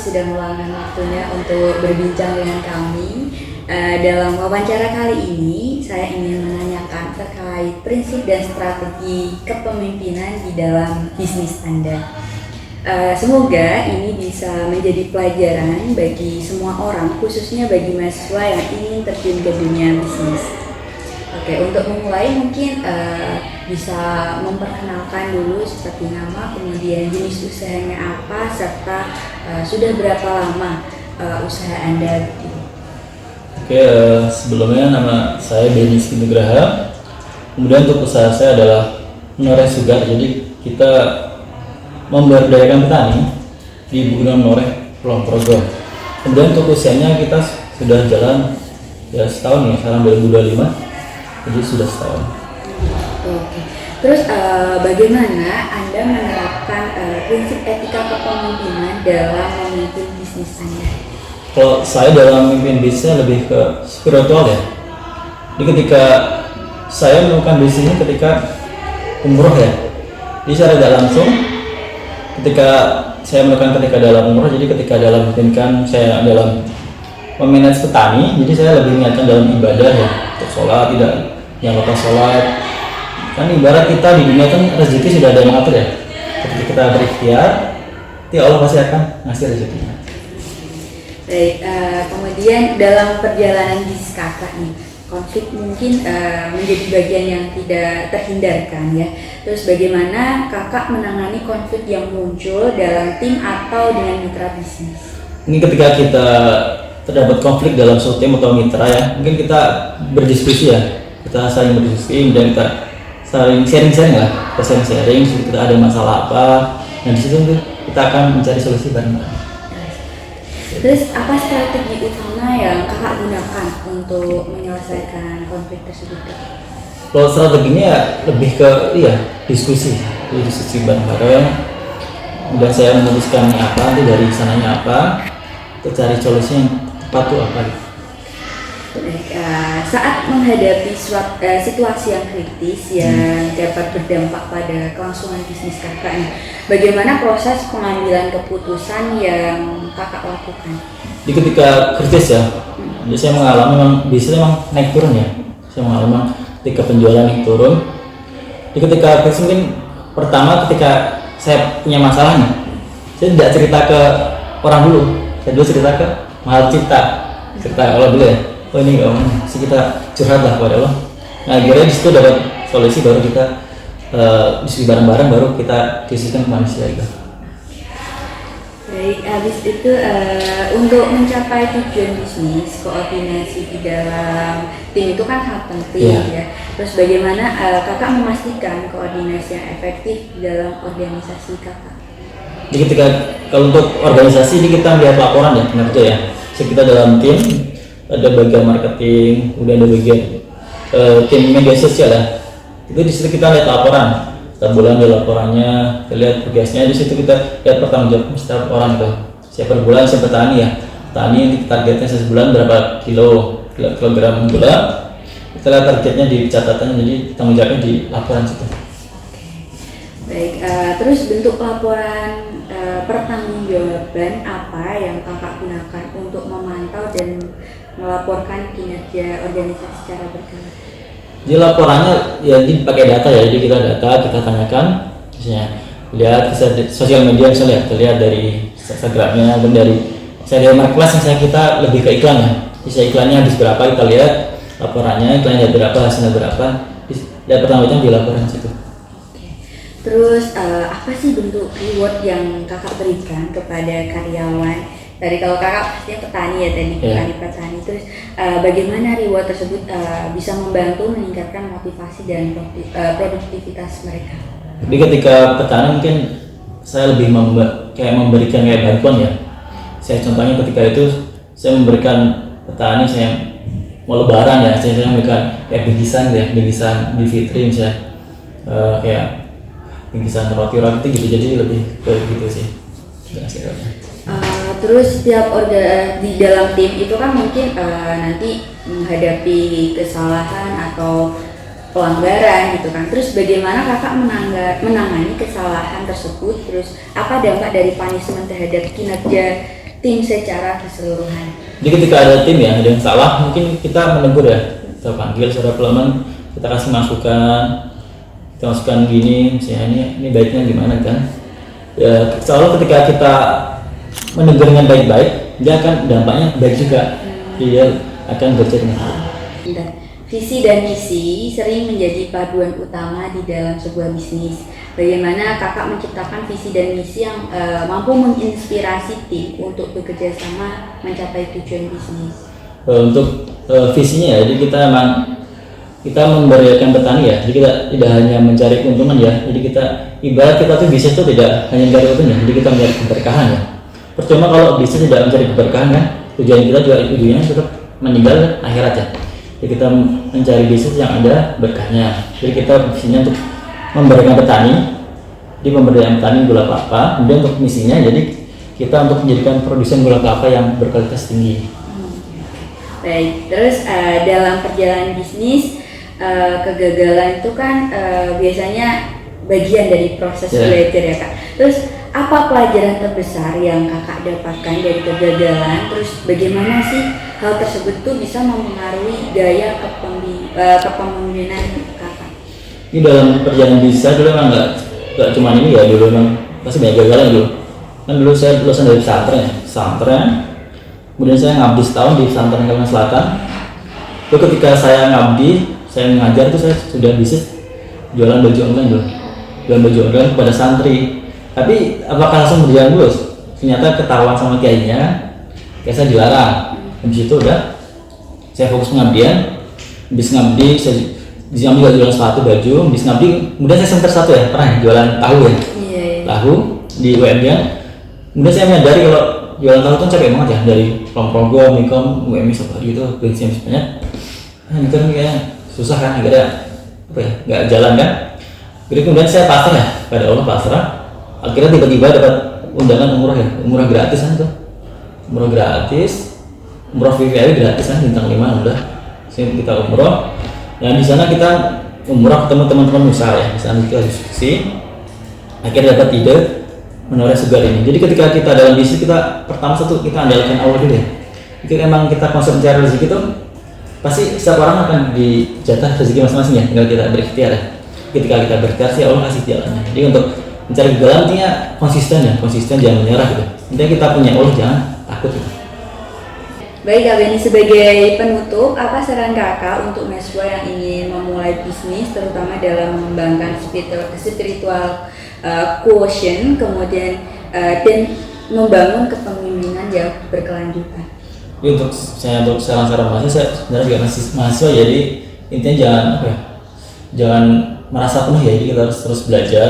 sudah meluangkan waktunya untuk berbincang dengan kami. Dalam wawancara kali ini, saya ingin menanyakan terkait prinsip dan strategi kepemimpinan di dalam bisnis Anda. Semoga ini bisa menjadi pelajaran bagi semua orang, khususnya bagi mahasiswa yang ingin terjun ke dunia bisnis. Oke, untuk memulai mungkin bisa memperkenalkan dulu seperti nama, kemudian jenis usahanya apa, serta sudah berapa lama usaha Anda. Oke, sebelumnya nama saya Denis Nugraha. Kemudian untuk usaha saya adalah Menoreh Sugar. Jadi kita memberdayakan petani di Gunung Menoreh, Kulon Progo. Kemudian untuk usianya kita sudah jalan ya setahun ya, sekarang 2025. Jadi sudah setahun. Oke. Terus bagaimana Anda menerapkan prinsip etika kepemimpinan dalam memimpin bisnis Anda? Kalau saya dalam memimpin bisnisnya lebih ke spiritual ya. Jadi ketika saya melakukan bisnisnya ketika umroh ya. Jadi secara tidak langsung ketika saya melakukan ketika dalam umroh, jadi ketika dalam memimpinkan saya dalam memanage petani, jadi saya lebih mengingatkan dalam ibadah ya, untuk sholat, tidak yang lepas sholat. Kan ibarat kita di dunia kan rezeki sudah ada yang mengatur ya. Ketika kita berikhtiar, Allah pasti akan ngasih rezekinya. Baik, kemudian dalam perjalanan bisnis kakak nih, konflik mungkin menjadi bagian yang tidak terhindarkan ya. Terus bagaimana kakak menangani konflik yang muncul dalam tim atau dengan mitra bisnis? Ini ketika kita terdapat konflik dalam suatu tim atau mitra ya, mungkin kita berdiskusi ya, kita saling berdiskusi dan kita saling sharing-sharing lah, kita sharing, kita ada masalah apa, nah di situ kita akan mencari solusi bareng-bareng. Terus apa strategi utama yang kakak gunakan untuk menyelesaikan konflik tersebut? Kalau strateginya ya lebih ke diskusi bareng-bareng. Kemudian saya memutuskan apa, nanti dari sananya apa, kita cari solusi yang tepat tuh apa. Saat menghadapi situasi yang kritis yang dapat berdampak pada kelangsungan bisnis kakak, bagaimana proses pengambilan keputusan yang kakak lakukan? Di ketika kritis ya, saya mengalami memang bisnis memang naik turun ya. Saya mengalami ketika penjualan naik turun. Di ketika kritis mungkin pertama ketika saya punya masalah nih, saya tidak cerita ke orang dulu, saya dulu cerita ke Maha Cipta, cerita Allah dulu ya. Oh ini sih kita curhat lah kepada Allah. Nah akhirnya di situ dapat solusi, baru kita diskusi bareng-bareng, baru kita diskusikan ke manusia itu. Baik, habis itu untuk mencapai tujuan bisnis, koordinasi di dalam tim itu kan sangat penting ya. Terus bagaimana kakak memastikan koordinasi yang efektif di dalam organisasi kakak? Jadi ketika kalau untuk organisasi ini kita melihat laporan ya kinerja ya. So, kita dalam tim ada bagian marketing, kemudian ada bagian tim media sosial ya. Itu di situ kita lihat laporan, setiap bulan ada laporannya, kita lihat tugasnya. Di situ kita lihat pertanggung jawab setiap orang itu. Siapa per bulan, siapa petani ya. Petani targetnya sebulan berapa kilogram gula. Kita lihat targetnya di catatan, jadi tanggung jawabnya di laporan situ. Baik, terus bentuk laporan pertanggungjawaban apa yang kakak gunakan untuk memantau dan melaporkan kinerja organisasi secara berkala? Jadi laporannya ya dipakai data ya, jadi kita tanyakan, misalnya lihat sosial media, misalnya lihat dari Instagramnya, dan dari marketplace misalnya kita lebih ke iklan ya, bisa iklannya habis berapa kita lihat laporannya, iklannya berapa, hasilnya berapa, dan pertamanya di laporan situ. Terus apa sih bentuk reward yang kakak berikan kepada karyawan? Tadi kalau kakak pastinya petani ya petani. Terus bagaimana reward tersebut bisa membantu meningkatkan motivasi dan produktivitas mereka? Jadi ketika petani mungkin saya lebih memberikan bantuan ya. Saya contohnya ketika itu saya memberikan petani, saya mau lebaran ya, saya memberikan bingkisan di Fitri misalnya, kayak bingkisan roti gitu, jadi lebih ke gitu sih. Terus setiap di dalam tim itu kan mungkin nanti menghadapi kesalahan atau pelanggaran gitu kan. Terus bagaimana kakak menangani kesalahan tersebut? Terus apa dampak dari punishment terhadap kinerja tim secara keseluruhan. Jadi ketika ada tim ya, ada yang salah, mungkin kita menegur ya, kita panggil secara pelan, kita kasih masukan, kita masukkan gini, misalnya ini baiknya gimana kan? Ya, soalnya ketika kita menegur dengan baik-baik, dia akan dampaknya baik juga, dia akan bekerja dengan baik. Visi dan misi sering menjadi paduan utama di dalam sebuah bisnis. Bagaimana kakak menciptakan visi dan misi yang mampu menginspirasi tim untuk bekerja sama mencapai tujuan bisnis? Untuk visinya ya, jadi kita memberdayakan petani ya, jadi kita tidak hanya mencari keuntungan ya, jadi kita ibarat kita tuh bisnis itu tidak hanya mencari keuntungan, jadi kita mencari keberkahan ya. Percuma kalau bisnis tidak mencari keberkahan kan, tujuan kita juga ujungnya tetap meninggal akhirat ya. Jadi kita mencari bisnis yang ada berkahnya. Jadi kita visinya untuk memberdayakan petani, di pemberdayaan petani gula kelapa. Kemudian untuk misinya, jadi kita untuk menjadikan produsen gula kelapa yang berkualitas tinggi. Baik, terus dalam perjalanan bisnis kegagalan itu kan biasanya bagian dari proses belajar ya kak. Terus apa pelajaran terbesar yang kakak dapatkan dari kegagalan? Terus bagaimana sih hal tersebut tuh bisa mempengaruhi gaya kepemimpinan kakak? Ini dalam perjalanan bisnis dulu emang nggak cuma ini ya, dulu emang pasti banyak gagalan dulu. Kan dulu saya lulusan dari pesantren, kemudian saya ngabdi setahun di pesantren Kalimantan Selatan. Itu ketika saya ngabdi, saya mengajar itu saya sudah bisnis jualan baju online dulu, jualan baju online kepada santri. Tapi apakah langsung berjalan terus? Ternyata ketahuan sama kiainya, kayak saya dilarang. Habis itu udah saya fokus pengabdian. Habis ngabdi, saya di sini juga jualan sepatu baju. Habis ngabdi, kemudian saya semester 1 ya, pernah jualan tahu ya, tahu di UMY. Kemudian saya menyadari kalau jualan tahu itu capek banget ya, dari Progo, Mikom, UMY seperti itu, bensin banyak. Ini kan kayaknya susah kan, akhirnya apa ya, nggak jalan kan. Jadi kemudian saya pasrah ya, pada Allah pasrah. Akhirnya tiba-tiba dapat undangan umroh ya, umroh gratis kan tuh, umroh gratis, umroh VVIP gratis kan, bintang 5 udah. Kita umroh, dan di sana kita umroh ketemu teman-teman usaha ya, di sana kita diskusi, akhirnya dapat ide menoreh segar ini. Jadi ketika kita dalam bisnis, kita pertama kita andalkan Allah dulu ya. Jadi emang kita konsep mencari rezeki itu pasti setiap orang akan dijatah rezeki masing-masing ya, tinggal kita berikhtiar ya. Ketika kita berikhtiar sih Allah kasih jalannya. Jadi untuk mencari kegagalan intinya konsisten jangan menyerah gitu. Intinya kita punya Allah, jangan takut gitu. Baik Kak Beni, sebagai penutup, apa saran kakak untuk mahasiswa yang ingin memulai bisnis, terutama dalam mengembangkan spiritual quotient, kemudian dan membangun kepemimpinan yang berkelanjutan? Jadi untuk saran-saran mahasiswa, saya sebenarnya juga masih mahasiswa, jadi intinya jangan merasa penuh ya, jadi kita harus terus belajar.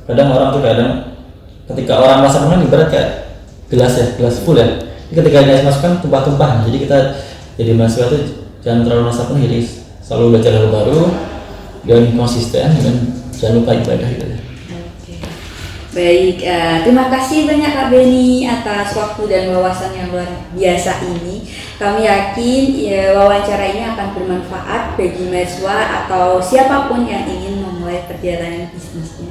Kadang orang tuh ketika orang merasa penuh ibarat kayak gelas full ya, jadi ketika dia masukkan tumpah-tumpah. Jadi kita jadi mahasiswa tuh jangan terlalu merasa penuh, jadi selalu belajar hal baru dan konsisten, dan jangan lupa ibadah gitu. Baik, terima kasih banyak Kak Beni atas waktu dan wawasan yang luar biasa ini. Kami yakin wawancara ini akan bermanfaat bagi mahasiswa atau siapapun yang ingin memulai perjalanan bisnis.